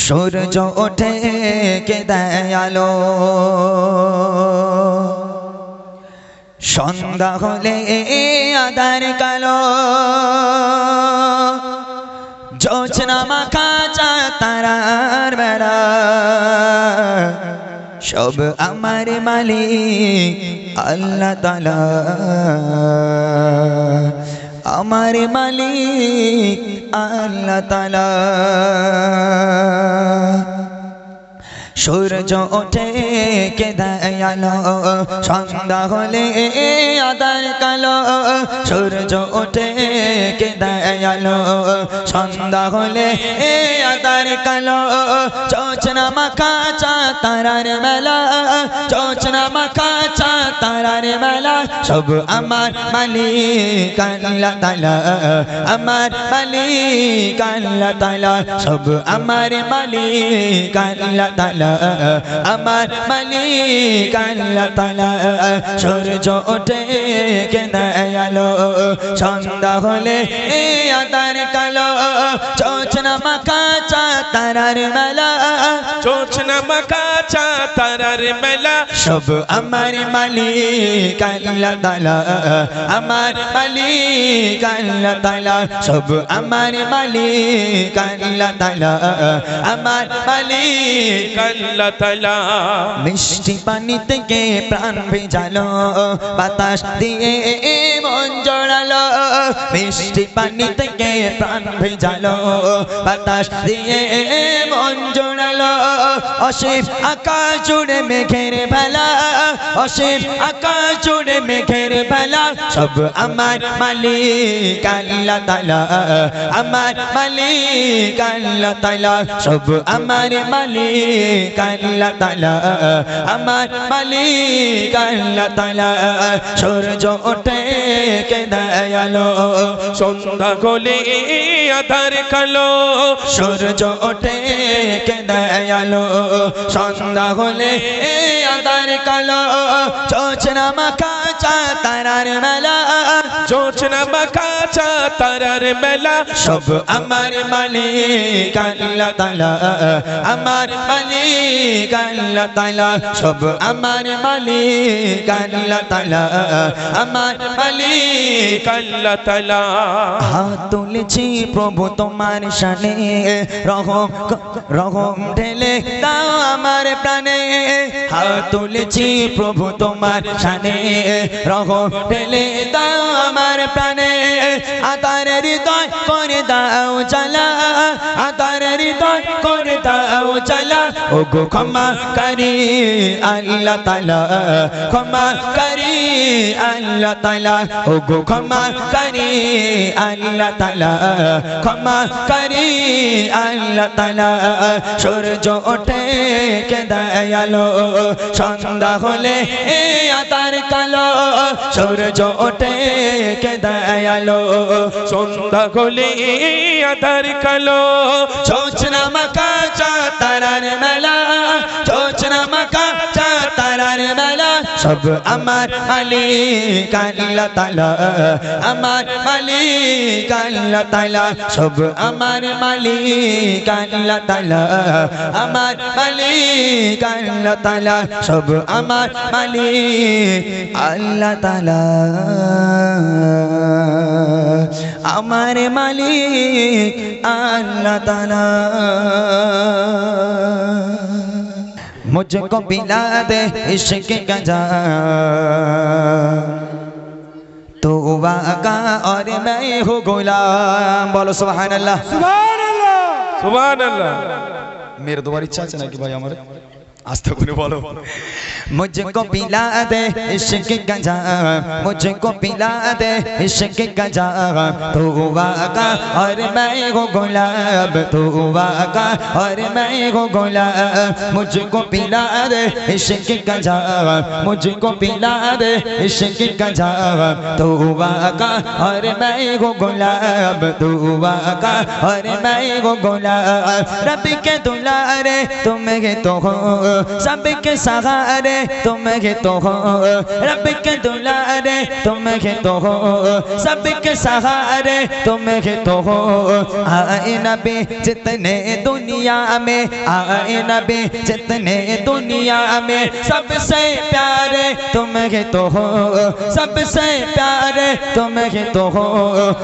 সূর্য ওঠে কে দেয় আলো, সন্ধ্যা হলে আঁধার কালো। জোছনা মাখা চাঁদ তারার বেলা, সব আমার মালিক আল্লাহ তাআলা। আমার মালিক আল্লাহ তাআলা। সূর্য ওঠে কে দেয় আলো, সন্ধ্যা হলে আঁধার কালো। সূর্য ওঠে কে দেয় আলো, সন্ধ্যা হলে আঁধার কালো। জোছনা মাখা চাঁদ তারার মেলা, জোছনা মাখা চাঁদ তারার মেলা। সব আমার মালিক আল্লাহ তাআলা, আমার মালিক আল্লাহ তাআলা। সব আমার মালিক আল্লাহ তাআলা, আমার মালিক আল্লাহ তাআলা। সূর্য ওঠে কে দেয় আলো, সন্ধ্যা হলে আঁধার কালো। জোছনা মাখা চাঁদ তারার মেলা, জোছনা মাখা চাঁদ তারার মেলা। সব আমার মালিক আল্লাহ তাআলা, আমার মালিক আল্লাহ তাআলা। সব আমার মালিক আল্লাহ তাআলা, আমার মালিক আল্লাহ তাআলা। মিষ্টি পানি থেকে প্রাণ ভেজালো, বাতাস দিয়ে মন জড়ালো। মিষ্টি পানি থেকে প্রাণ ভেজালো, বাতাস দিয়ে মন জড়ালো। অসীম আকাশ জুড়ে মেঘের ভেলা, অসীম আকাশ জুড়ে মেঘের ভেলা। সব আমার মালিক আল্লাহ তাআলা, আমার মালিক আল্লাহ তাআলা। সব আমার মালিক আল্লাহ তাআলা, আমার মালিক আল্লাহ তাআলা। সূর্য ওঠে কে দেয় আলো, সন্ধ্যা হলে আঁধার কালো। সূর্য ওঠে কে দেয় আলো, সন্ধ্যা হলে আঁধার কালো। জোছনা মাখা চাঁদ তারার মেলা, জোছনা মাখা চাঁদ তারার মেলা। সব আমার মালিক আল্লাহ তাআলা, আমার মালিক আল্লাহ তাআলা। সব আমার মালিক আল্লাহ তাআলা, আমার মালিক আল্লাহ তাআলা। হাত তুলেছি প্রভু তোমার শানে, রহম রহম ঢেলে দাও আমার প্রাণে। হাত তুলেছি প্রভু তোমার শানে, রহম ঢেলে দাও আমার প্রাণে। আধার হৃদয় করে দাও জ্বালা, আধার হৃদয় করে দাও জ্বালা। ও গো ক্ষমা করি আল্লাহ তাআলা, ক্ষমা করি আল্লাহ তাআলা। ও গো ক্ষমা করি আল্লাহ তাআলা, ক্ষমা করি আল্লাহ তাআলা। সূর্য ওঠে কে দেয় আলো, সন্ধ্যা হলে আঁধার কালো। সূর্য ওঠে কে দেয় আলো, সন্ধ্যা হলে আঁধার কালো। জোছনা মাখা চাঁদ তারার মেলা, জোছনা মাখা চাঁদ তারার মেলা। সব আমার মালিক আল্লাহ তাআলা, আমার মালিক আল্লাহ তাআলা। সব আমার মালিক আল্লাহ তাআলা, আমার মালিক আল্লাহ তাআলা। সব আমার মালিক আল্লাহ তাআলা, আমার মালিক আল্লাহ তাআলা। मुझको पिला दे इश्क का जाम, तू वाका और मैं हूँ गुलाम। बोलो सुभान अल्लाह, সুবহান আল্লাহ, সুবহান আল্লাহ। मेरे दोबारा इच्छा है ना कि भाई हमारे आस्ते को बोलो। मुझको पिला दे इश्क का जाम, मुझको पिला दे इश्क का जाम। तू वाका और मैं हूँ गुलाब, तू वाका और मैं हूँ गुलाब। मुझको पिला दे इश्क का जाम, मुझको पिला दे इश्क का जाम। तू वाका और मैं हूँ गुलाब, तू वाका और मैं हूँ गुलाब। रब के दुलारे तुम तो हो, सबके सहारे तुम ही तो हो, रब के दुलारे तुम ही तो हो, सबके सहारे तुम ही तो हो। आए नबी जितने दुनिया में, आए नबी जितने दुनिया में, सबसे प्यारे तुम ही तो हो, सबसे प्यारे तुम ही तो हो।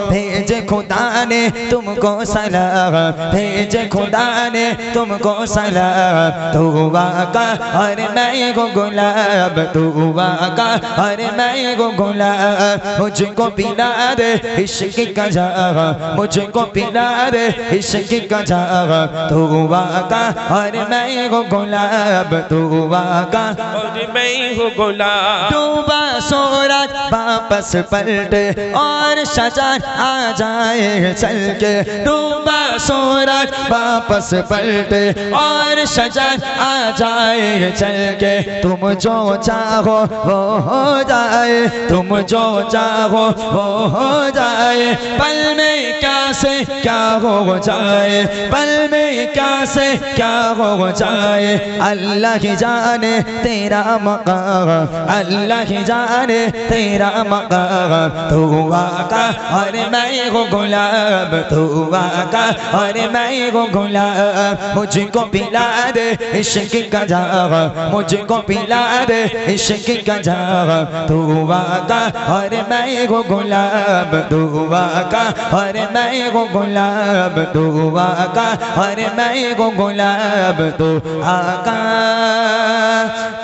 भेजे खुदा ने तुमको सलाम, भेजे खुदा ने तुमको सलाम। तू आका और मैं को गुलाब, तू आका और मैं को गुलाब। मुझको पिला दे इश्क का जाम, मुझको पिला दे इश्क का जाम। तू आका और मैं को गुलाब, तू आका और मैं हूँ गुलाब। डूबा सूरज वापस पलटे और शजर आ जाए चल के, डूबा सूरज वापस पलटे और शजर आ जाए चल के। तुम जो चाहो वो हो जाए, तुम जो चाहो वो हो जाए। पल में क्या से क्या हो जाए, पल में क्या से क्या हो जाए। अल्लाह ही जाने तेरा मकाम, अल्लाह ही जाने तेरा मकाम। तू आका और मैं को गुलाब, तू आका और मैं को गुलाब। मुझको पिला दे इश्क का जाम, मुझको पिला दे इश्क का जाम। तू आका और मैं को गुलाब, तू आका और मैं को गुलाब, तू आका और मैं को गुलाब। तू आका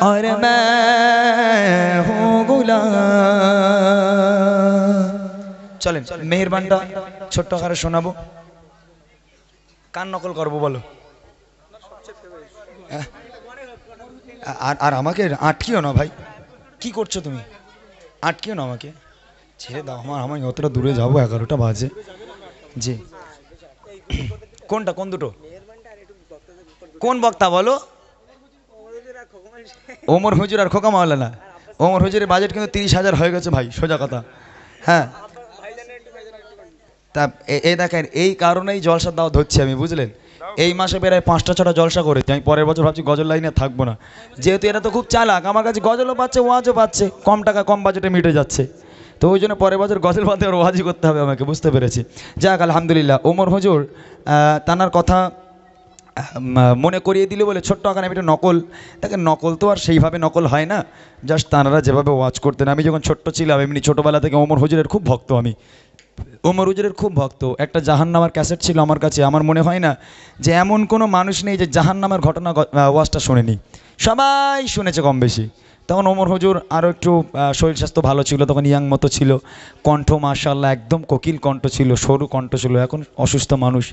और मैं हूँ गुलाब। चलें मेहरबानটা ছোট্ট আকারে শোনাবো, কান নকল করবো বলো। আর আমাকে আটকিও না ভাই, কি করছো তুমি? আটকিও না আমাকে, ছেড়ে দাও। আমি অতটা দূরে যাবো, 11টা বাজে। জি কোনটা, কোন দুটো, কোন বক্তা বলো? ওমর হুজুর আর খোকা মাওলানা। ওমর হুজুরের বাজেট কিন্তু 30,000 হয়ে গেছে ভাই, সোজা কথা। হ্যাঁ তা এই দেখেন, এই কারণেই জলসা দাওয়া ধরছি আমি, বুঝলেন? এই মাসে প্রায় 5টা-6টা জলসা করেছি আমি। পরের বছর ভাবছি গজল লাইনে থাকবো না, যেহেতু এরা তো খুব চালাক, আমার কাছে গজলও পাচ্ছে ওয়াজও পাচ্ছে, কম টাকা কম বাজেটে মিটে যাচ্ছে। তো ওই জন্য পরের বছর গজল বাদে আর ওয়াজই করতে হবে আমাকে, বুঝতে পেরেছি। যাক আলহামদুলিল্লাহ। ওমর হুজুর তানার কথা মনে করিয়ে দিলে বলে ছোট্ট আকারে আমি একটা নকল, দেখেন নকল তো আর সেইভাবে নকল হয় না, জাস্ট তানারা যেভাবে ওয়াজ করতেন। আমি যখন ছোট্ট ছিলাম এমনি ছোটোবেলা থেকে ওমর হুজুরের খুব ভক্ত আমি, ওমর হুজুরের খুব ভক্ত। একটা জাহান্নামার ক্যাসেট ছিল আমার কাছে, আমার মনে হয় না যে এমন কোনো মানুষ নেই যে জাহান্নামের ঘটনা ওয়াজটা শোনেনি, সবাই শুনেছে কম বেশি। তখন ওমর হুজুর আরও একটু শরীর স্বাস্থ্য ভালো ছিল, তখন ইয়াং মতো ছিল, কণ্ঠ মাশাআল্লাহ একদম কোকিল কণ্ঠ ছিল, সরু কণ্ঠ ছিল, এখন অসুস্থ মানুষ।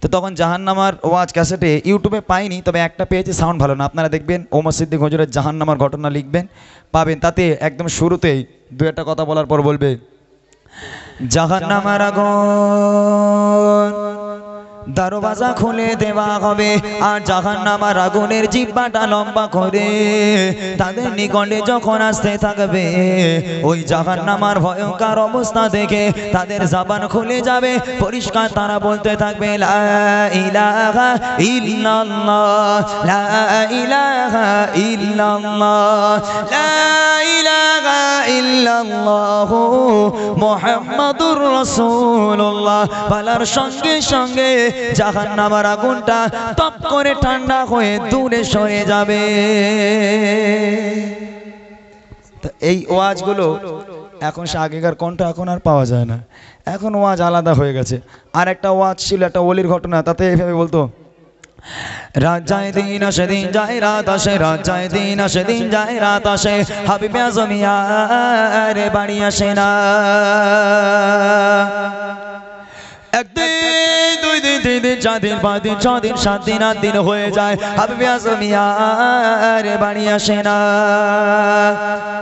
তো তখন জাহান্নামার ওয়াজ ক্যাসেটে ইউটিউবে পাইনি, তবে একটা পেয়েছি, সাউন্ড ভালো না। আপনারা দেখবেন ওমর সিদ্দিক হুজুরের জাহান্নামার ঘটনা লিখবেন, পাবেন। তাতে একদম শুরুতেই দু একটা কথা বলার পর বলবে, জাহান্নামের আগুন দরওয়াজা খুলে দেওয়া হবে, আর জাহান্নামের আগুনের জিহ্বাটা লম্বা করে তাদের নিকটে যখন আসতে থাকবে, ওই জাহান্নামের ভয়ঙ্কর অবস্থা দেখে তাদের জবান খুলে যাবে, পরিষ্কার তারা বলতে থাকবে লা ইলাহা ইল্লাল্লাহ, লা ইলাহা ইল্লাল্লাহ, লা ইলাহা ইল্লাল্লাহু মুহাম্মাদুর রাসূলুল্লাহ। বলার সঙ্গে সঙ্গে জাহান্নামের আগুনটা তপ করে ঠান্ডা হয়ে দূরে সরে যাবে। তো এই ওয়াজগুলো এখন সে আগেকার কণ্ঠ এখন আর পাওয়া যায় না, এখন ওয়াজ আলাদা হয়ে গেছে। আর একটা ওয়াজ ছিল, একটা ওলির ঘটনা, তাতে এভাবে বলতো, রাত যায় দিন আসে, দিন যায় রাত আসে, রাত যায় দিন আসে, দিন যায় রাত আসে, হাবিবে আজম ইয়ার বাড়ি আসে না। একদিন, দুই দিন, তিন দিন, 4 দিন, 5 দিন, 6 দিন, 7 দিন, 8 দিন হয়ে যায়, হাবিবে আজম ইয়ার বাড়ি আসে না।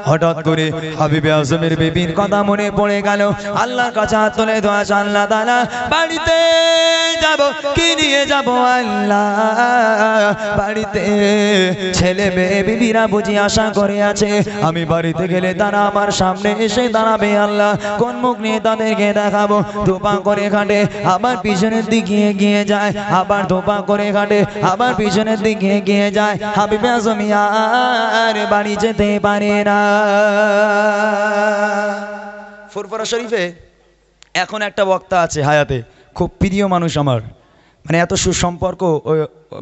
হঠাৎ করে হাবিবে আজমের বিবির কথা মনে পড়ে গেল, আল্লাহর কাছে হাত তুলে দোয়া, আল্লাহ তাআলা বাড়িতে যাব, কি নিয়ে যাব আল্লাহ? বাড়িতে ছেলে মেয়ে বিবিরা বুঝি আশা করে আছে, আমি বাড়িতে গেলে তারা আমার সামনে এসে দাঁড়াবে, আল্লাহ কোন মুখ নিয়ে তাদেরকে দেখাবো? দুপা করে খাটে আমার পিছনের দিকে দিকে এগিয়ে যায়, আবার ধোপা করে ঘাটে, আবার পিছনের দিকে এগিয়ে যায়। হাবিবে আজম আর বাড়ি যেতে পারে না। ফুরফুরা শরীফে এখন একটা বক্তা আছে হায়াতে, খুব প্রিয় মানুষ আমার, মানে এত সুসম্পর্ক, ওই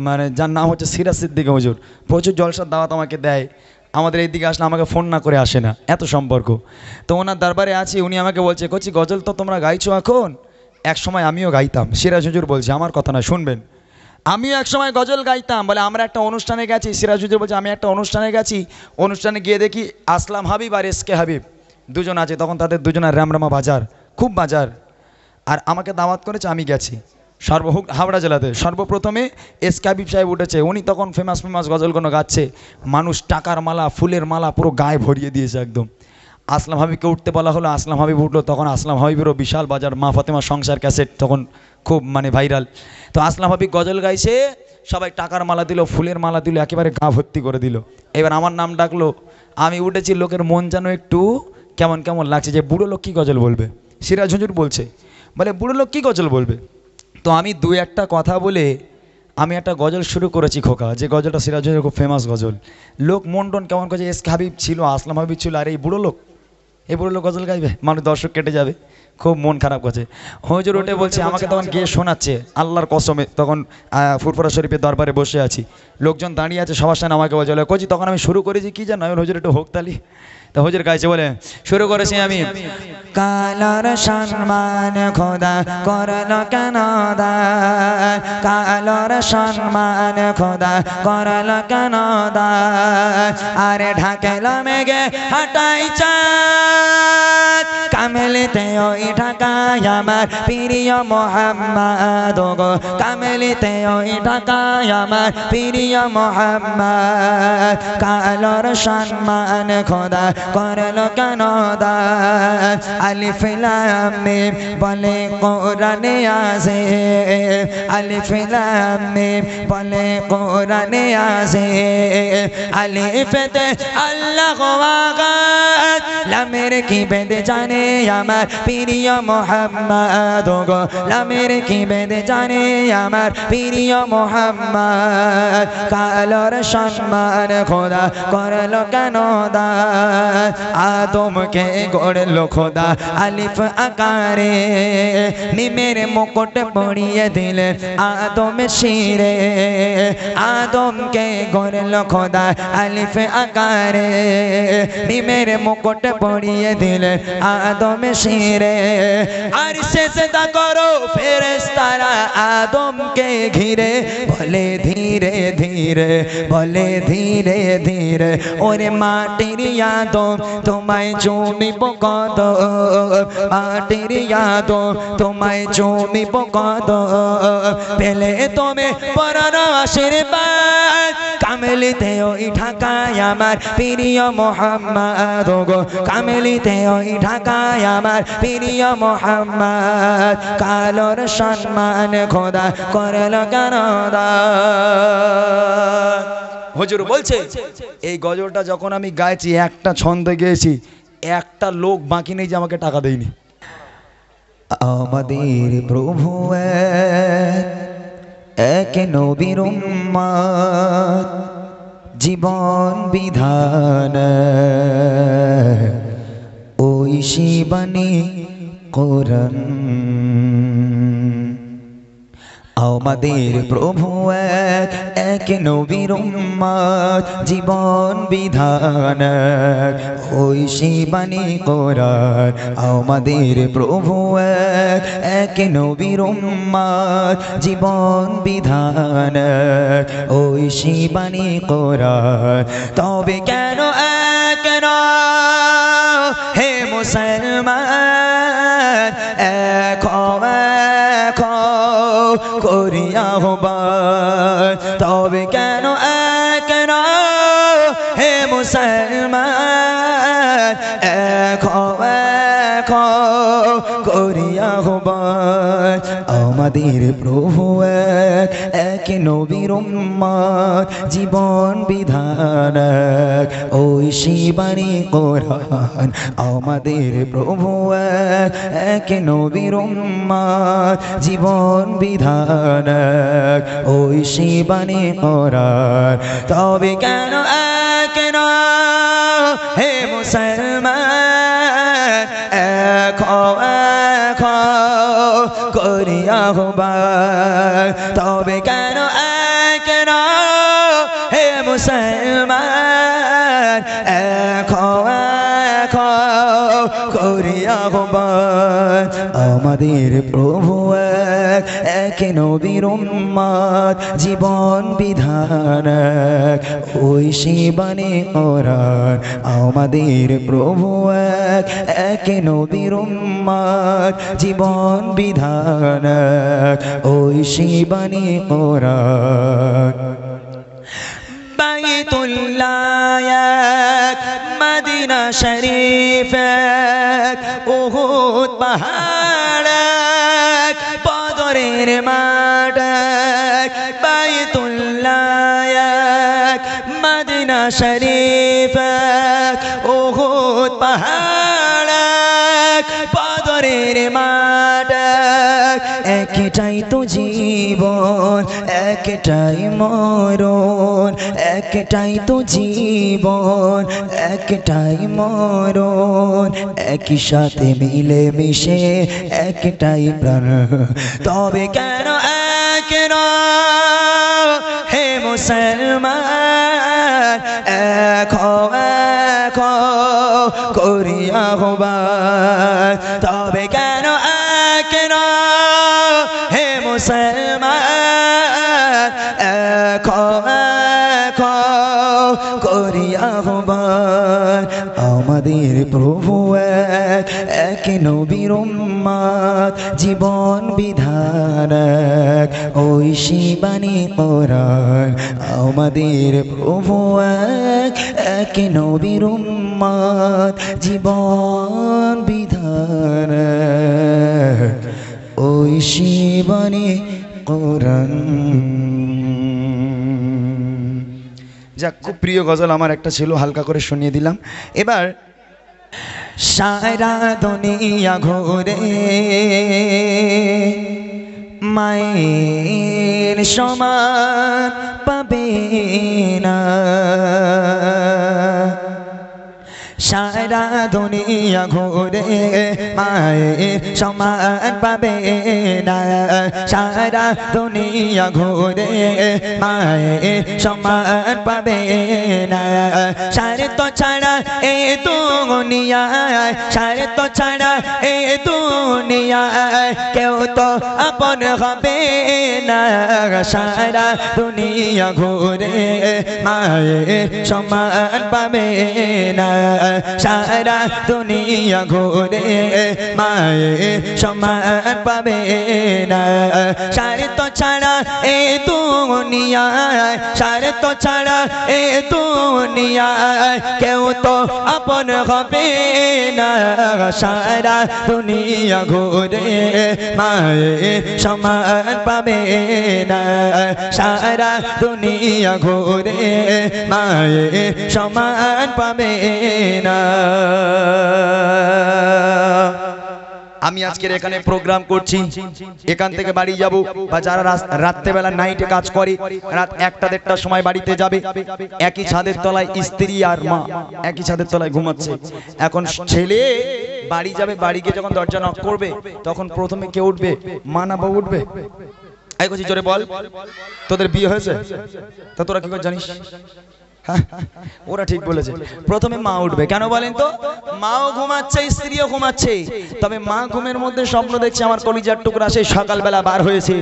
মানে যার নাম হচ্ছে সিরাজ সিদ্দিক হুজুর। প্রচুর জলসার দাওয়াত আমাকে দেয়, আমাদের এই দিকে আসলে আমাকে ফোন না করে আসে না, এত সম্পর্ক। তো ওনার দরবারে আছি, উনি আমাকে বলছে, কচি গজল তো তোমরা গাইছো এখন, এক সময় আমিও গাইতাম। সিরাজ হুজুর বলছে, আমার কথা না শুনবেন, আমিও এক সময় গজল গাইতাম। বলে আমরা একটা অনুষ্ঠানে গেছি, সিরাজ হুজুর বলছে আমি একটা অনুষ্ঠানে গেছি, অনুষ্ঠানে গিয়ে দেখি আসলাম হাবিব আর এসকে হাবিব দুজন আছে, তখন তাদের দুজনের রামরামা বাজার, খুব বাজার। আর আমাকে দাওয়াত করেছে, আমি গেছি হাওড়া জেলাতে। সর্বপ্রথমে এসকে হাবিব সাহেব উঠেছে, উনি তখন ফেমাস গজলগুলো গাচ্ছে, মানুষ টাকার মালা ফুলের মালা পুরো গায়ে ভরিয়ে দিয়েছে একদম। আসলাম হাবিবকে উঠতে বলা হলো, আসলাম হাবিব উঠলো, তখন আসলাম হাবিবেরও বিশাল বাজার, মা ফাতেমা সংসার ক্যাসেট তখন খুব মানে ভাইরাল। তো আসলাম হাবিব গজল গাইছে, সবাই টাকার মালা দিল, ফুলের মালা দিল, একেবারে গা ভর্তি করে দিল। এবার আমার নাম ডাকলো, আমি উঠেছি, লোকের মন যেন একটু কেমন কেমন লাগছে, যে বুড়ো লোক কী গজল বলবে। সিরাজ হুজুর বলছে, বলে বুড়ো লোক কী গজল বলবে। তো আমি দু একটা কথা বলে আমি একটা গজল শুরু করেছি খোকা, যে গজলটা সিরাজ হুজুরের খুব ফেমাস গজল। লোক মন টন কেমন করছে, এসকে হাবিব ছিল, আসলাম হাবিব ছিল, আর এই বুড়ো লোক গজল গাইবে, মানুষ দর্শক কেটে যাবে, খুব মন খারাপ করছে। হুজুর উঠে বলছে, আমাকে তখন গিয়ে শোনাচ্ছে আল্লাহর কসমে, তখন ফুরফুরা শরীফের দরবারে বসে আছি, লোকজন দাঁড়িয়ে আছে, সবার সামনে আমাকে বলছে, কচি তখন আমি শুরু করেছি কি জানো, হুজুর একটু হোক তালি। তো হুজুর গাইছে, বলে শুরু করেছি আমি, কালার সম্মান খোদা করলো কেন দান, কালার সম্মান খোদা করলো কেন দান, আরে ঢাকেলা মেঘে হাঁটাই চাঁদ, কামেলিতে ওই ঢাকায় আমার প্রিয় মোহাম্মদ গো, কামেলিতে ওই ঢাকায় আমার প্রিয় মোহাম্মদ, কালার সম্মান খোদা করলো কেন দান, আলিফ লাম মিম বলে কোরআনে আছে, আলিফ লাম মিম বলে কোরআনে আছে, আলিফতে আল্লাহ আগাত, লামের কি বেদে জানে আমার প্রিয় মোহাম্মদ গো, লামের কি বেদে জানে আমার প্রিয় মোহাম্মদ, কালার সম্মান খোদা করলো কেন দান, আদমকে গড়লো খোদা আলিফ আকারে, নিমের মুকুট পরিয়ে দিলেন আদম শিরে, আদমকে গড়লো খোদা আলিফ আকারে, নিমের মুকুট পরিয়ে দিলেন আদম শিরে, আর সেজদা করো ফেরেশতারা আদমকে ঘিরে, বলে ধীরে ধীরে, বলে ধীরে ধীরে, ওরে মাটির আদম তোমায় চুমিব কত, মাটির আদম তোমায় চুমিব কত, পেলে তুমি পরানো আশীর্বাদ, কামেলিতে ওই ঢাকায় আমার প্রিয় মোহাম্মদ গো, কামেলিতে ওই ঢাকায় আমার প্রিয় মোহাম্মদ, কালোর সম্মান খোদা করলো কেন দান। হুজুর বলছে, এই গজলটা যখন আমি গাইছি, একটা ছন্দে গেয়েছি, একটা লোক বাকি নেই যে আমাকে টাকা দেয়নি। আমাদের প্রভু এক নবীর উম্মত, জীবন বিধান ওই শিবানী কোরআন, আমাদের প্রভু এক নবীর উম্মত, জীবন বিধান ওই শিবানী কোরআন, আমাদের প্রভু এক নবীর উম্মত, জীবন বিধান ওই শিবানী কোরআন, তবে কেন এক হে মুসলমান, এক করিয়া হবান, তবে কেন এক হে মুসলমান, এক করিয়া হবান, আমার আমাদের প্রভু এক, এক নবীর উম্মত জীবন বিধান এক, ওই শিবানী কোরআন আমাদের প্রভু এক, এক নবীর উম্মত জীবন বিধান এক, ওই শিবানী কোরআন। তবে কেন এক না হে মুসলমান, এক এক করিয়া আহ্বান। তবে কেন এক না হে মুসলমান, এক এক করিয়া আহ্বান। আমাদের প্রভু এক, এক নবীর উম্মত জীবন বিধান এক, ওই শিবানী কোরআন আমাদের প্রভু এক, এক নবীর উম্মত জীবন বিধান এক, ওই শিবানী কোরআন। বাইতুল্লাহ এক, মদিনা শরীফ এক, উহুদ পাহাড় এক, বদরের মাঠ এক। বাইতুল্লাহ এক, মদিনা শরীফ এক, উহুদ পাহাড় এক, বদরের মাঠ এক। একটাই তো জীবন, একটাই মরণ, একটাই তো জীবন, একটাই মরণ, একই সাথে মিলে মিশে একটাই প্রাণ। তবে কেন এক না হে মুসলমান, এক এক করিয়া আহ্বান। তবে কেন এক না হে মুসলমান, এক এক করিয়া আহ্বান। আমাদের প্রভু এক, এক নবীর উম্মত জীবন বিধান এক, ওই শিবানী কোরআন আমাদের প্রভু এক, এক নবীর উম্মত জীবন বিধান এক, ওই শিবানী কোরআন। যাক, খুব প্রিয় গজল আমার একটা ছিল, হালকা করে শুনিয়ে দিলাম। এবার সারা দুনিয়া ঘুরে মায়ের সমান পাবে না, সারা দুনিয়া ঘুরে মায়ের সমান পাবে না, সারা দুনিয়া ঘুরে মায়ের সমান পাবে না। সারে তো ছাড়া এ দুনিয়ায়, সারে তো ছাড়া এ দুনিয়ায় কেউ তো আপন হবে না, সারা দুনিয়া ঘুরে মায়ের সমান পাবে না, সারা দুনিয়া ঘুরে মায়ের সমান পাবে না। সারে তো ছাড়া এ দুনিয়ায়, সারে তো ছাড়া এ দুনিয়ায় কেউ তো আপন হবে না, সারা দুনিয়া ঘুরে মায়ের সমান পাবে না, সারা দুনিয়া ঘুরে মায়ের সমান পাবে না। আমি আজকের এখানে প্রোগ্রাম করছি, এখান থেকে বাড়ি যাব, বা যারা রাত্রেবেলা নাইটে কাজ করে রাত 1টা-1:30টার সময় বাড়িতে যাবে, একই ছাদের তলায় স্ত্রী আর মা একই ছাদের তলায় ঘুমাচ্ছে। এখন ছেলে বাড়ি যাবে, বাড়ি গিয়ে যখন দরজা নক করবে তখন প্রথমে কে উঠবে? মা না বউ উঠবে? এই কথা জোরে বল, তোদের বিয়ে হয়েছে? তা তোরা কি করে জানিস? ওরা ঠিক বলেছে, প্রথমে মা উঠবে। কেন বলেন তো? মাও ঘুমাচ্ছে, স্ত্রীও ঘুমাচ্ছে, তবে মা ঘুমের মধ্যে স্বপ্ন দেখছে আমার কলিজার টুকরা সেই সকালবেলা বার হয়েছে,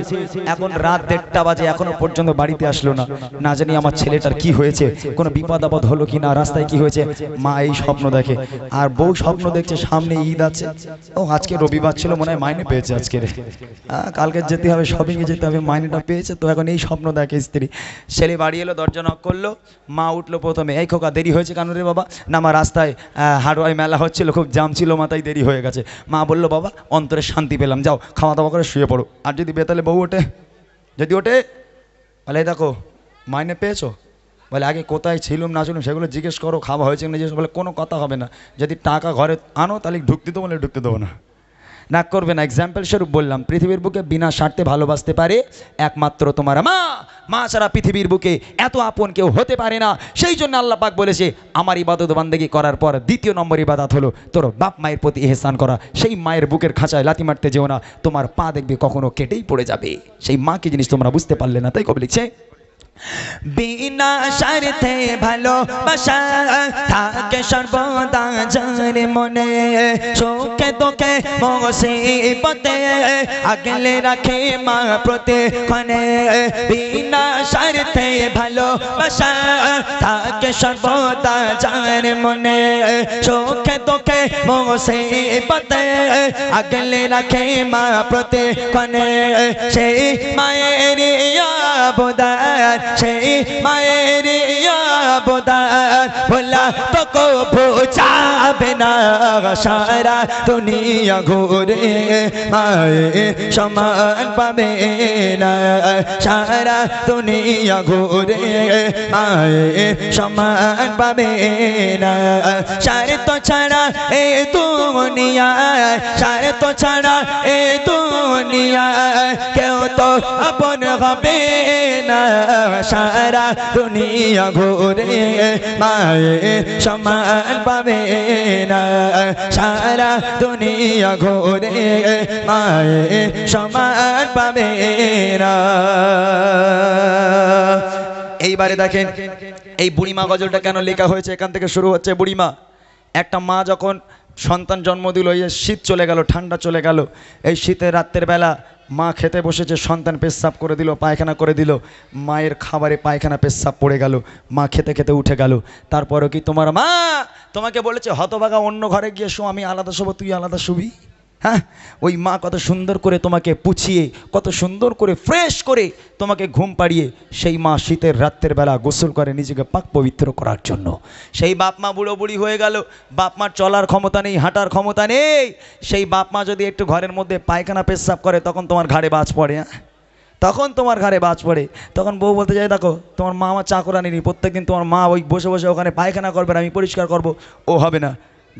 এখন রাত 1:30 বাজে এখনো পর্যন্ত বাড়িতে আসলো না, না জানি আমার ছেলেটার কি হয়েছে, কোনো বিপদ আপদ হলো কিনা, রাস্তায় কি হয়েছে। মা এই স্বপ্ন দেখে। আর বউ স্বপ্ন দেখছে সামনে ঈদ আছে, ও আজকে রবিবার ছিল, মনে হয় মাইনে পেয়েছে আজকে, কালকে যেতে হবে, শপিং এ যেতে হবে, মাইনেটা পেয়েছে, তো এখন এই স্বপ্ন দেখে স্ত্রী। ছেলে বাড়ি এলো, দরজা নক করলো, মা উঠলো প্রথমে, এই খোকা দেরি হয়েছে কেন রে বাবা? না মা রাস্তায় হাড়োয়াই মেলা হচ্ছিল, খুব জাম ছিল, মাথায় দেরি হয়ে গেছে। মা বললো বাবা অন্তরে শান্তি পেলাম, যাও খাওয়া দাওয়া করে শুয়ে পড়ো। আর যদি বেতালে বউ ওঠে, যদি ওঠে বলে এই দেখো মাইনে পেয়েছো, বলে আগে কোথায় ছিলুম না ছিলুম সেগুলো জিজ্ঞেস করো, খাওয়া হয়েছে না জিজ্ঞেস, বলে কোনো কথা হবে না, যদি টাকা ঘরে আনো তাহলে ঢুকতে দেবো, বলে ঢুকতে দেবো না। না করবে না। এক্সাম্পল স্বরূপ বললাম, পৃথিবীর বুকে বিনা স্বার্থে ভালোবাসতে পারে একমাত্র তোমার মা। মা ছাড়া পৃথিবীর বুকে এত আপন কেউ হতে পারে না। সেই জন্য আল্লাহ পাক বলেছে আমার ইবাদত বান্দেগি করার পর দ্বিতীয় নম্বর ইবাদত হলো তোর বাপ মায়ের প্রতি ইহসান করা। সেই মায়ের বুকের খাঁচায় লাথি মারতে যেও না, তোমার পা দেখবে কখনো কেটেই পড়ে যাবে। সেই মা কি জিনিস তোমরা বুঝতে পারলে না, তাই কবি লিখছে বিনা স্বার্থে ভালোবাসা থাকে সর্বদা যার মনে, সুখে দুঃখে মুসিবতে আগলে রাখে মা প্রতিক্ষণে। বিনা স্বার্থে ভালোবাসা থাকে সর্বদা যার মনে, সুখে দুঃখে মুসিবতে আগলে রাখে মা প্রতিক্ষণে। সেই মায়ের ইবাদত, সেই মায়ের ইবাদত ভোলা তো কবু যাবে না। সারা দুনিয়া ঘুরে মায়ের সমান পাবে না, সারা দুনিয়া ঘুরে মায়ের সমান পাবে না। স্বার্থ ছাড়া এই দুনিয়ায়, স্বার্থ ছাড়া এই দুনিয়ায় কেউ তো আপন হবে না। সারা দুনিয়া ঘুরে মায়ের সমান পাবে না, সারা দুনিয়া ঘুরে মায়ের সমান পাবে না। এইবারে দেখেন এই বুড়িমা গজলটা কেন লেখা হয়েছে, এখান থেকে শুরু হচ্ছে। বুড়িমা, একটা মা যখন সন্তান জন্ম দিল, এই শীত চলে গেল, ঠান্ডা চলে গেল, এই শীতের রাত্রের বেলা মা খেতে বসেছে, সন্তান পেচ্ছাপ করে দিল, পায়খানা করে দিল, মায়ের খাবারে পায়খানা পেচ্ছাপ পড়ে গেল, মা খেতে খেতে উঠে গেল। তারপরেও কি তোমার মা তোমাকে বলেছে হতভাগা অন্য ঘরে গিয়ে শো, আমি আলাদা শোবো, তুই আলাদা শুবি? হ্যাঁ, ওই মা কত সুন্দর করে তোমাকে পুছিয়ে, কত সুন্দর করে ফ্রেশ করে তোমাকে ঘুম পাড়িয়ে, সেই মা শীতের রাত্রের বেলা গোসল করে নিজেকে পাক পবিত্র করার জন্য। সেই বাপ মা বুড়ো বুড়ি হয়ে গেল, বাপ মার চলার ক্ষমতা নেই, হাঁটার ক্ষমতা নেই। সেই বাপ মা যদি একটু ঘরের মধ্যে পায়খানা পেচ্ছাপ করে, তখন তোমার ঘাড়ে বাজ পড়ে। হ্যাঁ, তখন তোমার ঘাড়ে বাজ পড়ে। তখন বউ বলতে যায় দেখো তোমার মা আমার চাকরানি, প্রত্যেকদিন তোমার মা ওই বসে বসে ওখানে পায়খানা করবে, আমি পরিষ্কার করব। ও হবে না,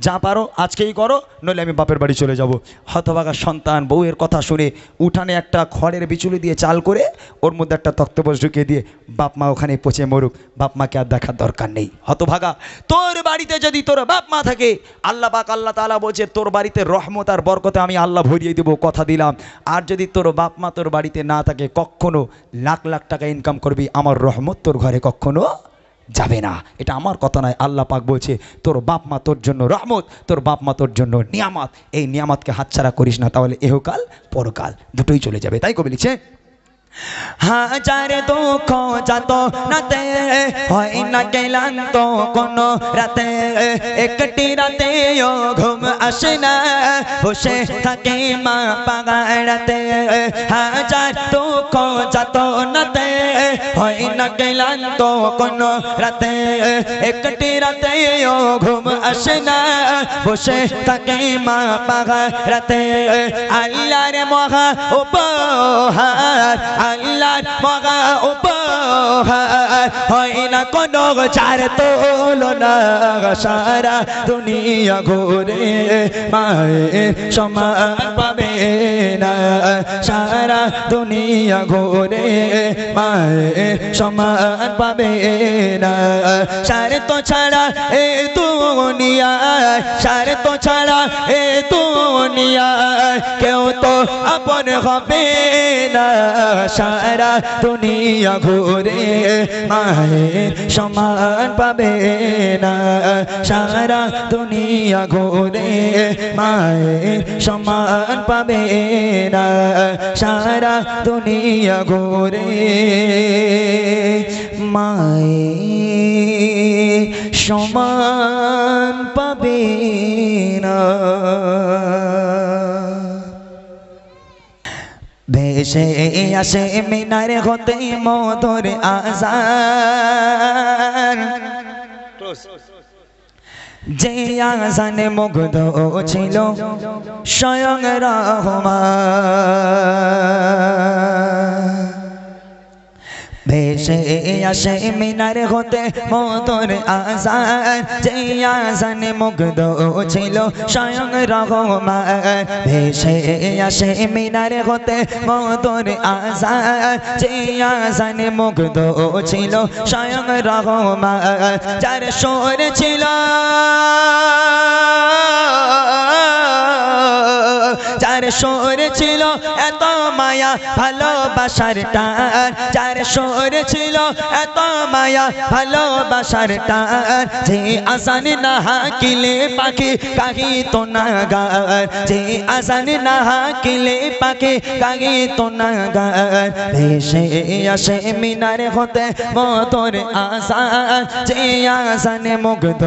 যা পারো আজকেই করো, নইলে আমি বাপের বাড়ি চলে যাব। হতভাগা সন্তান বউয়ের কথা শুনে উঠানে একটা খড়ের বিচুলি দিয়ে চাল করে ওর মধ্যে একটা তক্তপোষ ঢুকিয়ে দিয়ে বাপ মা ওখানে পচে মরুক, বাপ মাকে আর দেখার দরকার নেই। হতভাগা, তোর বাড়িতে যদি তোর বাপ মা থাকে, আল্লাহ পাক আল্লাহ তাআলা বলছে তোর বাড়িতে রহমত আর বরকতে আমি আল্লাহ ভরিয়ে দেবো, কথা দিলাম। আর যদি তোর বাপ মা তোর বাড়িতে না থাকে, কখনো লাখ লাখ টাকা ইনকাম করবি, আমার রহমত তোর ঘরে কখনো যাবে না। এটা আমার কথা নয়, আল্লাহ পাক বলছে তোর বাপ মা তোর জন্য রহমত, তোর বাপ মা তোর জন্য নিয়ামত। এই নিয়ামতকে হাতছাড়া করিস না, তাহলে এহকাল পরকাল দুটোই চলে যাবে। তাই কবি লিখছে হাজার দুঃখ যাত নাতে হয় না ক্লান্ত কোনো রাতে, একটি রাতে ও ঘুম আসে না, বসে থাকে মা পাগাড়াতে। হাজার দুঃখ যাত নাতে হয় না ক্লান্ত কোনো রাতে, একটি রাতে ও ঘুম আসে না, বসে থাকে মা পাগাড়াতে। আল্লাহর মহা উপহার, আল্লাহর মহা উপহার, হয় না কোনো চার তুলনা। সারা দুনিয়া ঘুরে মায়ের সমান পাবে না, সারা দুনিয়া ঘুরে মায়ের সমান পাবে না। স্বার্থ ছাড়া এ দুনিয়ায়, স্বার্থ ছাড়া এ দুনিয়ায় কেউ তো আপন হবে না। সারা দুনিয়া ঘুরে মায়ের সমান পাবে না, সারা দুনিয়া ঘুরে মায়ের সমান পাবে না, সারা দুনিয়া ঘুরে মায়ের সমান পাবে না। ভেসে আসে মিনার হতে মধুর আজান যে আজানে মুগ্ধ ছিল স্বয়ং রহমান ভেসে আসে মিনার হতে মধুর আজান যে আজানে মুগ্ধ ছিল স্বয়ং রহমান ভেসে আসে মিনার হতে মধুর আজান যে আজানে মুগ্ধ ছিল স্বয়ং রহমান যার সুর ছিল যার সুর ছিল এত মায়া ভালোবাসার টান যার সুর ছিল এত মায়া ভালোবাসার টান যে আজান না হাকিলে পাখি কাহি তো না গান যে আজান না হাকিলে পাখি কাহি তো না গান ভেসে আসে মিনার হতে মধুর আজান যে আজানে মুগ্ধ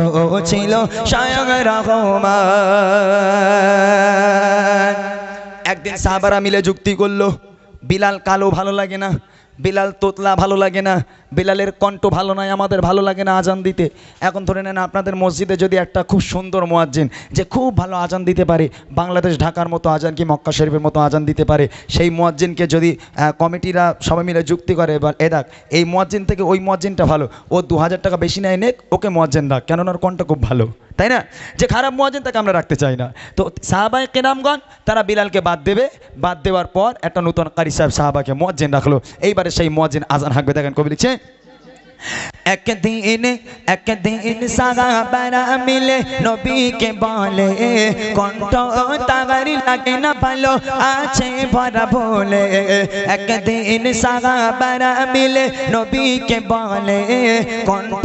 ছিল স্বয়ং রহমান একদিন সাহাবারা মিলে যুক্তি করলো বিলাল কালো ভালো লাগে না বিলাল তোতলা ভালো লাগে না বিলালের কণ্ঠ ভালো নয় আমাদের ভালো লাগে না আজান দিতে এখন ধরে নেন আপনাদের মসজিদে যদি একটা খুব সুন্দর মুয়াজ্জিন যে খুব ভালো আজান দিতে পারে বাংলাদেশ ঢাকার মতো আজান কি মক্কা শরীফের মতো আজান দিতে পারে সেই মুয়াজ্জিনকে যদি কমিটিরা সবাই মিলে যুক্তি করে এবার দেখ এই মুয়াজ্জিন থেকে ওই মুয়াজ্জিনটা ভালো ও 2000 টাকা বেশি নেয় নেক ওকে মুয়াজ্জিন রাখ কেননা ওর কণ্ঠ খুব ভালো তাই না যে খারাপ মুয়াজ্জিন তাকে আমরা রাখতে চাই না তো সাহাবায়ে কেরামগণ তারা বিলালকে বাদ দেবে বাদ দেওয়ার পর একটা নতুন কারি সাহেব সাহাবাকে মুয়াজ্জিন রাখলো এইবারে সেই মুয়াজ্জিন আজান হাঁকবে দেখেন কবি লিখছে একদিন সাহাবারা মিলে নবীকে বলে কণ্ঠ তাগারি লাগে না ভালো আছে ভরা বলে একদিন সাহাবারা মিলে নবীকে বলে কণ্ঠ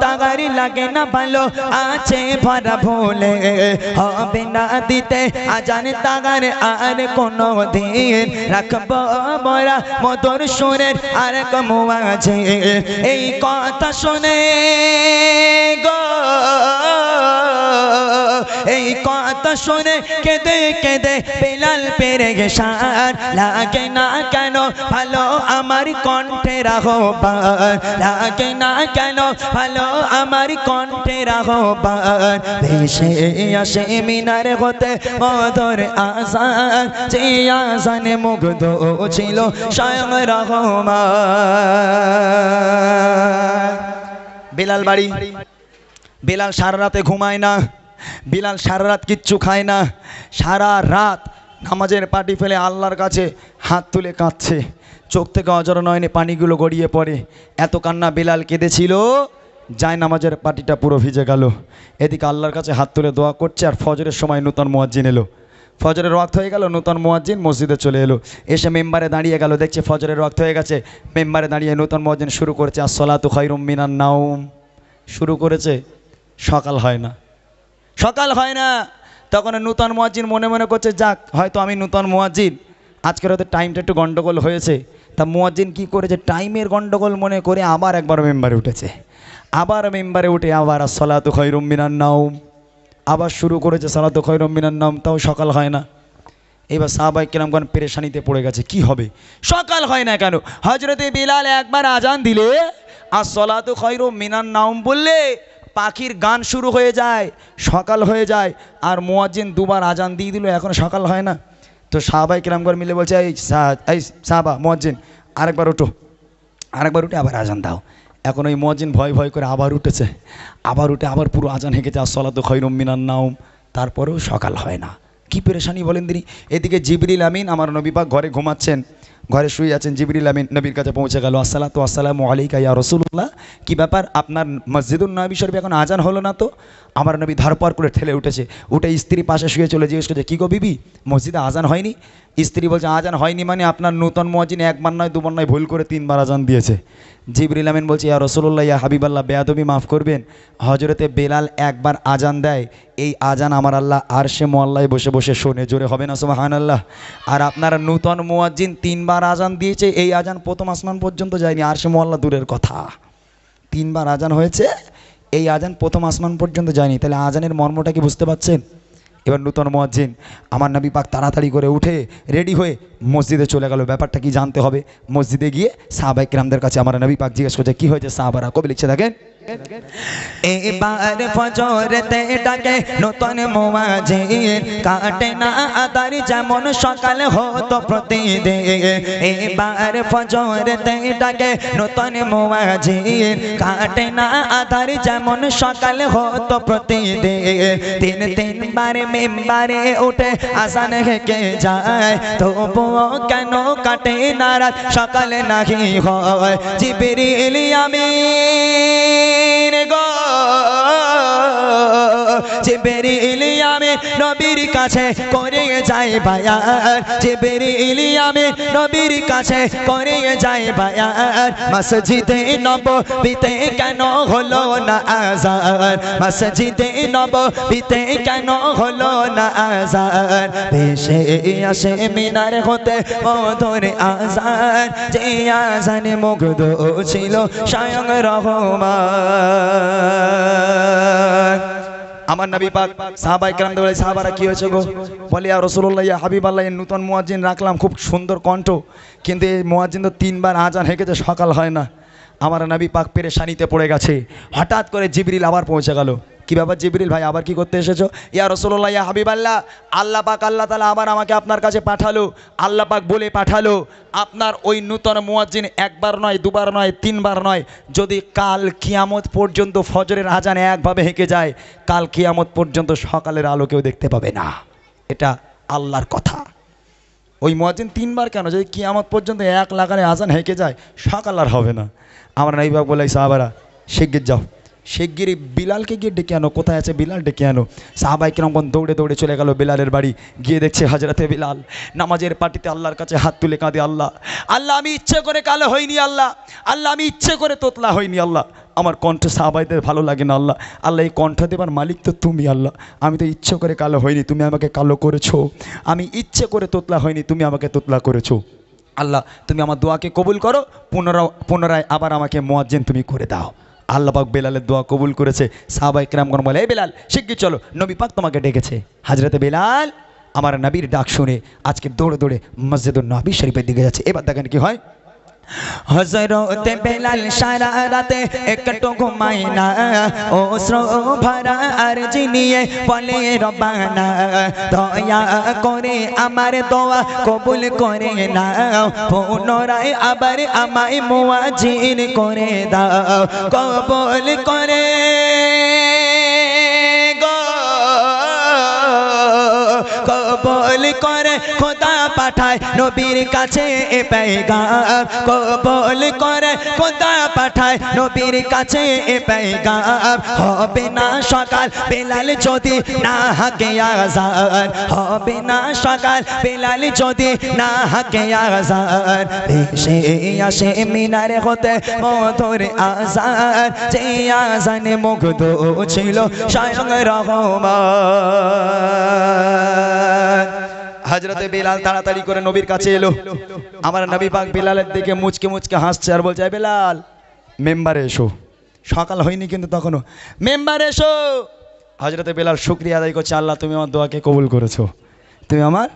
তাগারি লাগে না ভালো আছে ভরা বলে হবে না দিতে আজান তাগার আর কোনো দিন রাখবো মোরা মধুর সুরের আর কমুয়াছে এই কথা শুনে গো এই কথা শুনে কেঁদে কেঁদে বিলাল পেরে গেছার লাগে না কেন ভালো আমার কণ্ঠের আহ্বান লাগে না কেন ভালো আমার কণ্ঠের আহ্বান ভেসে আসে মিনার হতে মধুর আজান যে আজানে মুগ্ধ ছিল স্বয়ং রহমান বিলাল বাড়ি বিলাল সারা রাতে ঘুমায় না বিলাল সারা রাত কিচ্ছু খায় না সারা রাত নামাজের পাটি ফেলে আল্লাহর কাছে হাত তুলে কাঁদছে চোখ থেকে অজর নয়নে পানিগুলো গড়িয়ে পড়ে এত কান্না বিলাল কেঁদেছিল যায় নামাজের পাটিটা পুরো ভিজে গেল এদিকে আল্লাহর কাছে হাত তুলে দোয়া করছে আর ফজরের সময় নূতন মুয়াজ্জিন এলো ফজরের ওয়াক্ত হয়ে গেল নূতন মুয়াজ্জিন মসজিদে চলে এলো এসে মেম্বারে দাঁড়িয়ে গেল দেখছে ফজরের ওয়াক্ত হয়ে গেছে মেম্বারে দাঁড়িয়ে নূতন মুয়াজ্জিন শুরু করেছে আসসালাতু খায়রুম মিনান নাওম শুরু করেছে সকাল হয় না তখন নূতন মুয়াজ্জিন মনে মনে করছে যাক হয়তো আমি নূতন মুয়াজ্জিন আজকের হয়তো টাইমটা একটু গন্ডগোল হয়েছে তা মুয়াজ্জিন কি করেছে টাইমের গন্ডগোল মনে করে আবার একবার মেম্বারে উঠেছে আবার মেম্বারে উঠে আবার আসসালাতু খায়রুম মিনান নাওম আবার শুরু করেছে সালাতু খায়রুম মিনান নাওম তাও সকাল হয় না এবার সাহাবায়ে কেরামগণ পেরেশানিতে পড়ে গেছে কি হবে সকাল হয় না কেন হযরতে বিলাল একবার আজান দিলে আসসালাতু খায়রুম মিনান নাওম বললে পাখির গান শুরু হয়ে যায় সকাল হয়ে যায় আর মুয়াজ্জিন দুবার আজান দিয়ে দিল এখন সকাল হয় না তো সাহাবায়ে কেরামগণ মিলে বলছে এই সাহাবা মুয়াজ্জিন আরেকবার উঠে আবার আজান দাও এখন ওই মুয়াজ্জিন ভয় ভয় করে আবার উঠেছে আবার উঠে আবার পুরো আজান হেঁকেছে আসসালাতু খায়রুম মিনান নাওম তারপরেও সকাল হয় না কি পেরেশানি বলেন তিনি এদিকে জিবরিল আমিন আমার নবী পাক ঘরে ঘুমাচ্ছেন ঘরে শুয়ে আছেন জিবরিল আমিন নবীর কাছে পৌঁছে গেল আসসালামু আলাইকা ইয়া রাসূলুল্লাহ কি ব্যাপার আপনার মসজিদুন নবী শরীফে এখন আজান হলো না তো আমার নবী ধরপর করে ঠেলে উঠেছে উঠে স্ত্রী পাশে শুয়ে চলে জিজ্ঞেস করছে কী গো বিবি মসজিদে আজান হয়নি স্ত্রী বলছে আজান হয়নি মানে আপনার নূতন মুয়াজ্জিন একবার নয় দুবার নয় ভুল করে 3বার আজান দিয়েছে জিবরিল আমিন বলছে ইয়া রাসূলুল্লাহ ইয়া হাবিবাল্লাহ বেয়াদবি মাফ করবেন হযরতে বেলাল একবার আজান দেয় এই আজান আমার আল্লাহ আরশে মুআল্লায় বসে বসে শোনে জোরে হবে না সুবহানাল্লাহ আর আপনার নূতন মুয়াজ্জিন 3বার আজান দিয়েছে এই আজান প্রথম আসমান পর্যন্ত যায়নি আরশে মুআল্লাহ দূরের কথা 3বার আজান হয়েছে এই আজান প্রথম আসমান পর্যন্ত যায়নি তাহলে আজানের মর্মটা কি বুঝতে পারছেন এবার নূতন মুয়াজ্জিন আমার নবী পাক তাড়াতাড়ি করে উঠে রেডি হয়ে মসজিদে চলে গেল। ব্যাপারটা কি জানতে হবে। মসজিদে গিয়ে সাহাবায়ে কেরামদের কাছে আমার নবী পাক জিজ্ঞেস করছে কি হয়েছে। সাহাবারা কবি লিখছে দেখেন, এবার ফজরেতে ডাকে নতুন মুয়াজ্জিন, কাটে না আদার যেমন সকাল হতো প্রতিদিন। এবার ফজরেতে ডাকে নতুন মুয়াজ্জিন, কাটে না আদার যেমন সকাল হতো প্রতিদিন। তিনবার মিম্বারে উঠে আজান হেঁকে যায়, তবুও কেন কাটে না রাত সকালে নাহি হয়। জিবরিল আমিন গো, জিবরিল আমিন নবীর কাছে করে যায় বায়ান, জিবরিল আমিন নবীর কাছে করে যায় বায়ান। মসজিদে নববীতে কেন হলো না আযান, মসজিদে নববীতে কেন হলো না আযান। ভেসে আসে মিনার হতে মধুর আযান, যে আযানে মুগ্ধ ছিল স্বয়ং রহমান। আমার নবী পাক সাহাবায়ে কেরামদের বলে, সাহাবারা কি হয়েছে গো? বলে ইয়া রাসূলুল্লাহ, ইয়া হাবিবাল্লাহ, এই নতুন মুয়াজ্জিন রাখলাম, খুব সুন্দর কণ্ঠ, কিন্তু এই মুয়াজ্জিন তো তিনবার আজান হেঁকেছে, সকাল হয় না। আমার নবী পাক পেরেশানিতে পড়ে গেছে। হঠাৎ করে জিবরিল আবার পৌঁছে গেল। কি ব্যাপার জিবরিল ভাই, আবার কি করতে এসেছো? ইয়া রাসূলুল্লাহ, ইয়া হাবিবাল্লাহ, আল্লাহ পাক আল্লাহ তাআলা আবার আমাকে আপনার কাছে পাঠালো। আল্লাহ পাক বলে পাঠালো, আপনার ওই নূতন মুয়াজ্জিন একবার নয়, দুবার নয়, তিনবার নয়, যদি কাল কিয়ামত পর্যন্ত ফজরের আজান একভাবে হেঁকে যায়, কাল কিয়ামত পর্যন্ত সকালের আলো কেউ দেখতে পাবে না। এটা আল্লাহর কথা। ওই মুয়াজ্জিন তিনবার কেন, যদি কিয়ামত পর্যন্ত এক লাগারে আজান হেঁকে যায়, সকাল আর হবে না। আমার নবী পাক বলে, সাহাবারা শিগগির যাও, শিগগিরই বিলালকে গিয়ে ডেকে আনো। কোথায় আছে বিলাল? ডেকে আনো। সাহাবায়ে কেরামগণ দৌড়ে দৌড়ে চলে গেল বিলালের বাড়ি। গিয়ে দেখছে হযরতে বিলাল নামাজের পাটিতে আল্লাহর কাছে হাত তুলে কাঁদে, আল্লাহ আল্লাহ আমি ইচ্ছে করে কালো হইনি, আল্লাহ আল্লাহ আমি ইচ্ছে করে তোতলা হইনি, আল্লাহ আমার কণ্ঠ সাহাবাইদের ভালো লাগে না, আল্লাহ আল্লাহ এই কণ্ঠ দেবার মালিক তো তুমি, আল্লাহ আমি তো ইচ্ছে করে কালো হইনি, তুমি আমাকে কালো করেছো। আমি ইচ্ছে করে তোতলা হইনি, তুমি আমাকে তোতলা করেছো। আল্লাহ তুমি আমার দোয়াকে কবুল করো, পুনরায় আবার আমাকে মুয়াজ্জিন তুমি করে দাও। আল্লাহ পাক বেলালের দোয়া কবুল করেছে। সাহাবায়ে কেরামগণ বলে, এই বেলাল শিগগির চলো, নবী পাক তোমাকে ডেকেছে। হযরতে বেলাল আমার নবীর ডাক শুনে আজকে দৌড়ে দৌড়ে মসজিদুন নবী শরীফের দিকে যাচ্ছে। এবার দেখেন কি হয়। হযরতে বেলাল সারা রাতে একটু ঘুমায় না, অশ্রু ভরা আরজি নিয়ে বলে রব্বানা দয়া করে আমার দোয়া কবুল করে নাও, পুনরায় আবার আমায় মুয়াজ্জিন করে দাও, কবুল করে গো, কবুল করে খোদা পাঠায় নবীর কাছে এ পেগাম, কবুল করে খোদা পাঠায় নবীর কাছে এ পেগাম। হবে না সকাল বেলাল যদি না হাঁকে আযান, হবে না সকাল বেলাল যদি না হাঁকে আযান। ভেসে আসে মিনারে হতে মধুর আযান, যে আযানে মুগ্ধ ছিল স্বয়ং রহমান। হযরতে বেলাল তাড়াতাড়ি করে নবীর কাছে এলো। আমার নবী পাক বেলালের দিকে মুচকে মুচকে হাসছে আর বলছে, বেলাল মেম্বারে এসো। সকাল হয়নি কিন্তু তখনও, মেম্বারে এসো। হযরতে বেলাল শুকরিয়া আদায় করছে, আল্লাহ তুমি আমার দোয়াকে কবুল করেছো, তুমি আমার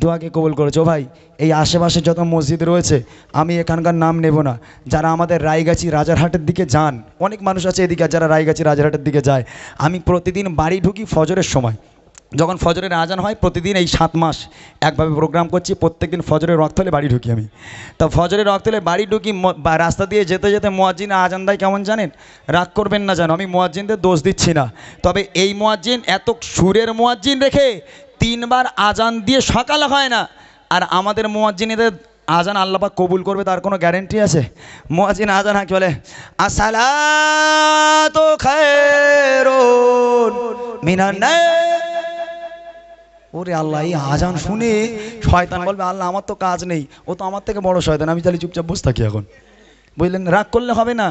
দোয়াকে কবুল করেছো। ভাই এই আশেপাশে যত মসজিদ রয়েছে, আমি এখানকার নাম নেব না, যারা আমাদের রায়গাছি রাজারহাটের দিকে যান, অনেক মানুষ আছে এদিকে যারা রায়গাছি রাজারহাটের দিকে যায়। আমি প্রতিদিন বাড়ি ঢুকি ফজরের সময়, যখন ফজরের আজান হয় প্রতিদিন এই 7 মাস একভাবে প্রোগ্রাম করছি, প্রত্যেকদিন ফজরের রক্ত হলে বাড়ি ঢুকি আমি। তা ফজরের রক্ত হলে বাড়ি ঢুকি, রাস্তা দিয়ে যেতে যেতে মুয়াজ্জিন আজান দেয় কেমন জানেন? রাগ করবেন না জানো, আমি মুয়াজ্জিনদের দোষ দিচ্ছি না, তবে এই মুয়াজ্জিন এত সুরের মুয়াজ্জিন রেখে 3 বার আজান দিয়ে সকাল হয় না। আর আমাদের মুয়াজ্জিনদের আজান আল্লাহ পাক কবুল করবে তার কোনো গ্যারেন্টি আছে? মুয়াজ্জিন আজান হাঁকি বলে, আসসালাতু খায়রুন মিনান নাওম। ওরে আল্লাহ, এই আজান শুনে শয়তান বলবে, আল্লাহ আমার তো কাজ নেই, ও তো আমার থেকে বড় শয়তান, আমি তাহলে চুপচাপ বসে থাকি এখন। বুঝলেন, রাগ করলে হবে না,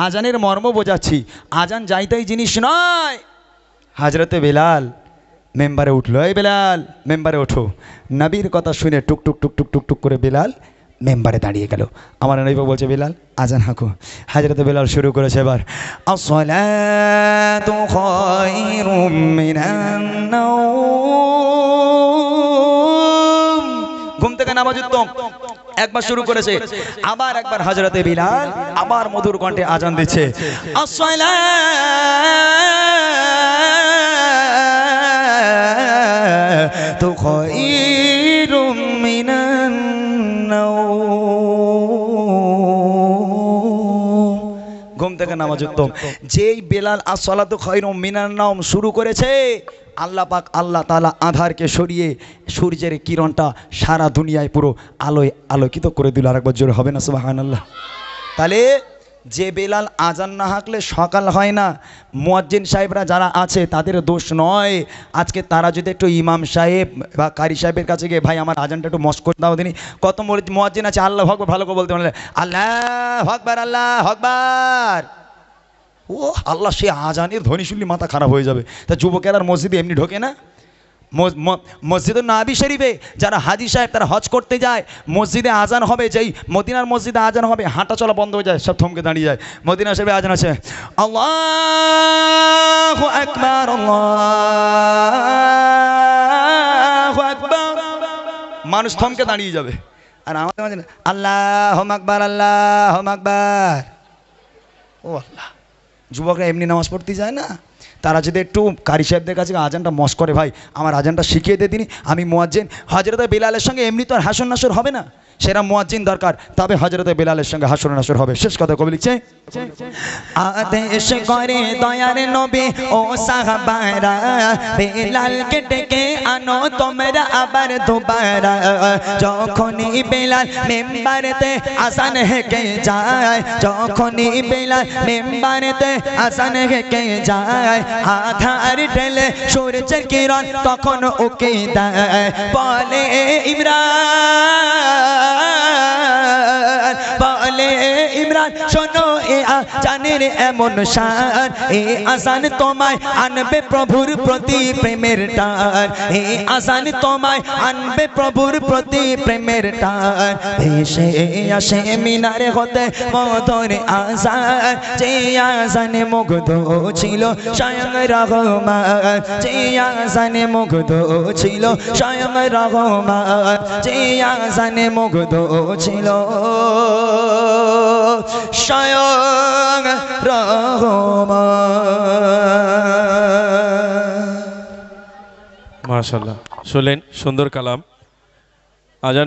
আজানের মর্ম বোঝাচ্ছি। আজান যাইতাই জিনিস নয়। হযরতে বেলাল মেম্বারে উঠলো, এই বেলাল মেম্বারে ওঠো। নবীর কথা শুনে টুকটুক টুকটুক টুকটুক করে বেলাল মেম্বারে দাঁড়িয়ে গেল। আমার নবী বলছে বেলাল আজান হাঁকো। হযরত বেলাল শুরু করেছে এবার আসসালাতু খায়রুম মিনান নাওম। ঘুম থেকে নামাজ উত্তম। একবার শুরু করেছে, আবার একবার হযরতে বিলাল আবার মধুর কণ্ঠে আজান দিচ্ছে আসসালাতু খায়রুম মিনান নাওম। ঘুম থেকে নামাজ উত্তম। যেই বেলাল আসসালাতু খায়রুম মিনান নাওম শুরু করেছে, আল্লাহ পাক আল্লাহ তাআলা আধারকে সরিয়ে সূর্যের কিরণটা সারা দুনিয়ায় পুরো আলোয় আলোকিত করে দিল। আরেকবার জোরে হবে না সুবহানাল্লাহ। তাহলে যে বেলাল আজান না হাঁকলে সকাল হয় না। মুয়াজ্জিন সাহেবরা যারা আছে তাদের দোষ নয়। আজকে তারা যদি একটু ইমাম সাহেব বা কারি সাহেবের কাছে গিয়ে ভাই আমার আজানটা একটু মস্ক করে দাও দিনই, কত মুয়াজ্জিন আছে আল্লাহু আকবার ভালো করে বলতে পারলে আল্লাহু আকবার আল্লাহু আকবার, ও আল্লাহ সে আজানের ধ্বনি শুনলে মাথা খারাপ হয়ে যাবে। তা যুবকেরা আর মসজিদে এমনি ঢোকে না। মসজিদে নবী শরীফে যারা হাজি সাহেব তারা হজ করতে যায়, মসজিদে আজান হবে, যেই মদিনার মসজিদে আজান হবে হাঁটা চলা বন্ধ হয়ে যায়, সব থমকে দাঁড়িয়ে যায়। মদিনা শরীফে আজান আছে আল্লাহু আকবার আল্লাহু আকবার, মানুষ থমকে দাঁড়িয়ে যাবে। আর আমাদের মাঝে আল্লাহু আকবার আল্লাহু আকবার, ও আল্লাহ। যুবকরা এমনি নামাজ পড়তে যায় না, তারা যদি একটু কারি সাহেবদের কাছে আজানটা মস করে ভাই আমার আজানটা শিখিয়ে দিয়ে দিনই, আমি মুয়াজ্জিন। হযরতে বেলালের সঙ্গে এমনি তো আর হাসর নাসর হবে না, সেরা মুয়াজ্জিন দরকার, তবে হযরতে বেলালের সঙ্গে হাসর নাসর হবে। শেষ কথা কবি লিখছে আদেশ করে দয়ার নবী ও সাহাবারা, বেলালকে ডেকে আনো তোমরা আবার দুবারা। যখনই বেলাল মেম্বারেতে আজান হেঁকে যায়, যখনই বেলাল মেম্বারেতে আজান হেঁকে যায়, আধার ঢেলে সূর্যের কিরণ তখন ওকে দেয়, বলে ইমরান, বলে ইমরান শোনো এ আজানের এমন শান, এ আজান তোমায় আনবে প্রভুর প্রতি প্রেমের টান, এ আজান তোমায় আনবে প্রভুর প্রতি প্রেমের টান। ভেসে আসে মিনারে হতে মধুর আজান, যে আজানে মুগ্ধ ছিল স্বয়ং রহমান, যে আজানে মুগ্ধ ছিল স্বয়ং রহমান, যে আজানে মুগ্ধ ছিল স্বয়ং রহমান। মাশাআল্লাহ, শুনলেন সুন্দর কালাম।